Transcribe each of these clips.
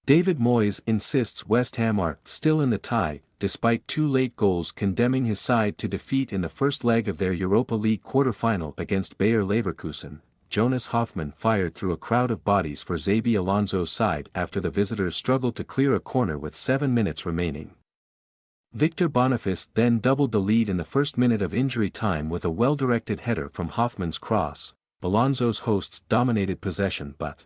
David Moyes insists West Ham are still in the tie, despite 2 late goals condemning his side to defeat in the first leg of their Europa League quarter-final against Bayer Leverkusen. Jonas Hofmann fired through a crowd of bodies for Xabi Alonso's side after the visitors struggled to clear a corner with 7 minutes remaining. Victor Boniface then doubled the lead in the first minute of injury time with a well-directed header from Hofmann's cross. Alonso's hosts dominated possession but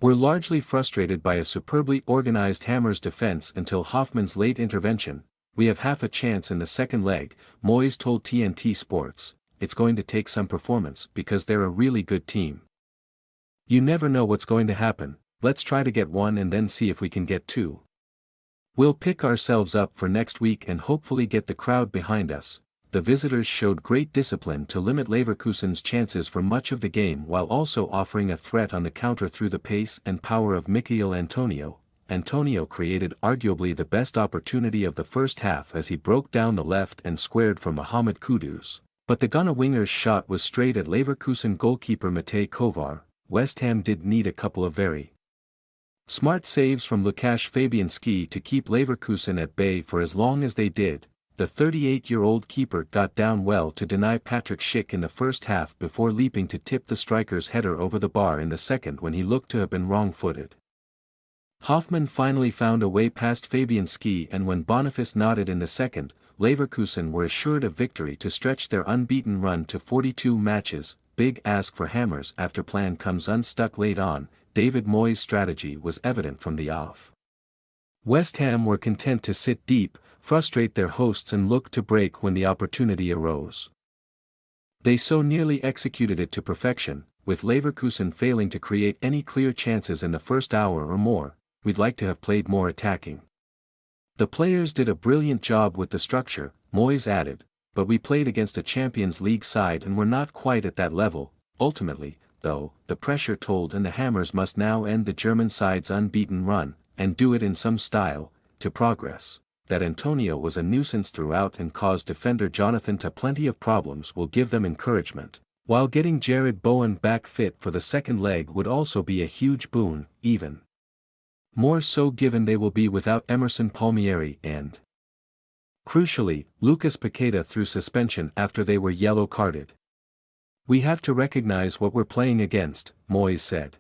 were largely frustrated by a superbly organized Hammers defense until Hofmann's late intervention. "We have half a chance in the second leg," Moyes told TNT Sports. "It's going to take some performance because they're a really good team. You never know what's going to happen. Let's try to get 1 and then see if we can get 2. We'll pick ourselves up for next week and hopefully get the crowd behind us." The visitors showed great discipline to limit Leverkusen's chances for much of the game while also offering a threat on the counter through the pace and power of Michail Antonio. Antonio created arguably the best opportunity of the first half as he broke down the left and squared for Mohamed Kudus, but the Ghana winger's shot was straight at Leverkusen goalkeeper Matej Kovar. West Ham did need a couple of very smart saves from Łukasz Fabianski to keep Leverkusen at bay for as long as they did. The 38-year-old keeper got down well to deny Patrick Schick in the first half before leaping to tip the striker's header over the bar in the second when he looked to have been wrong-footed. Hofmann finally found a way past Fabianski, and when Boniface nodded in the second, Leverkusen were assured of victory to stretch their unbeaten run to 42 matches. Big ask for Hammers after plan comes unstuck late on. David Moyes' strategy was evident from the off. West Ham were content to sit deep, frustrate their hosts and look to break when the opportunity arose. They so nearly executed it to perfection, with Leverkusen failing to create any clear chances in the first hour or more. "We'd like to have played more attacking. The players did a brilliant job with the structure," Moyes added, "but we played against a Champions League side and were not quite at that level." Ultimately, though, the pressure told and the Hammers must now end the German side's unbeaten run, and do it in some style, to progress. That Antonio was a nuisance throughout and caused defender Jonathan to plenty of problems will give them encouragement, while getting Jared Bowen back fit for the second leg would also be a huge boon, even more so given they will be without Emerson Palmieri and, crucially, Lucas Paqueta through suspension after they were yellow-carded. "We have to recognize what we're playing against," Moyes said.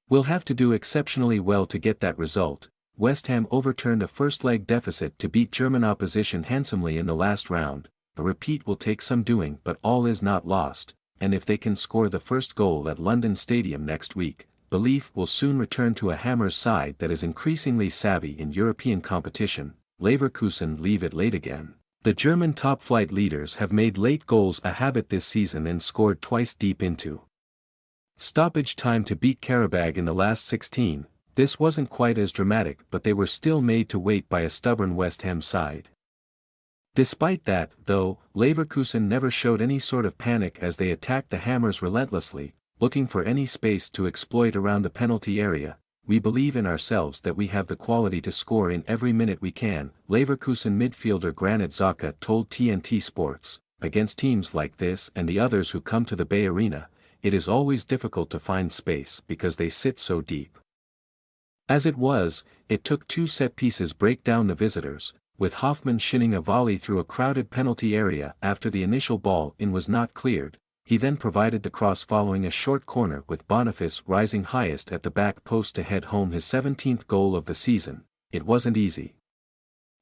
"We'll have to do exceptionally well to get that result." West Ham overturned a first-leg deficit to beat German opposition handsomely in the last round. A repeat will take some doing, but all is not lost, and if they can score the first goal at London Stadium next week, belief will soon return to a Hammers side that is increasingly savvy in European competition. Leverkusen leave it late again. The German top-flight leaders have made late goals a habit this season and scored twice deep into stoppage time to beat Karabag in the last 16. This wasn't quite as dramatic, but they were still made to wait by a stubborn West Ham side. Despite that, though, Leverkusen never showed any sort of panic as they attacked the Hammers relentlessly, looking for any space to exploit around the penalty area. "We believe in ourselves that we have the quality to score in every minute we can," Leverkusen midfielder Granit Xhaka told TNT Sports. "Against teams like this and the others who come to the BayArena, it is always difficult to find space because they sit so deep." As it was, it took 2 set pieces break down the visitors, with Hofmann shinning a volley through a crowded penalty area after the initial ball in was not cleared. He then provided the cross following a short corner with Boniface rising highest at the back post to head home his 17th goal of the season. It wasn't easy.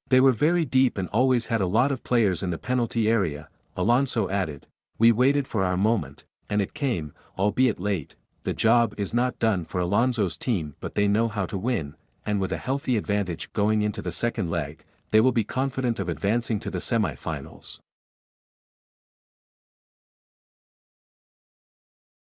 "They were very deep and always had a lot of players in the penalty area," Alonso added. "We waited for our moment, and it came, albeit late. The job is not done for Alonso's team, but they know how to win, and with a healthy advantage going into the second leg, they will be confident of advancing to the semi-finals."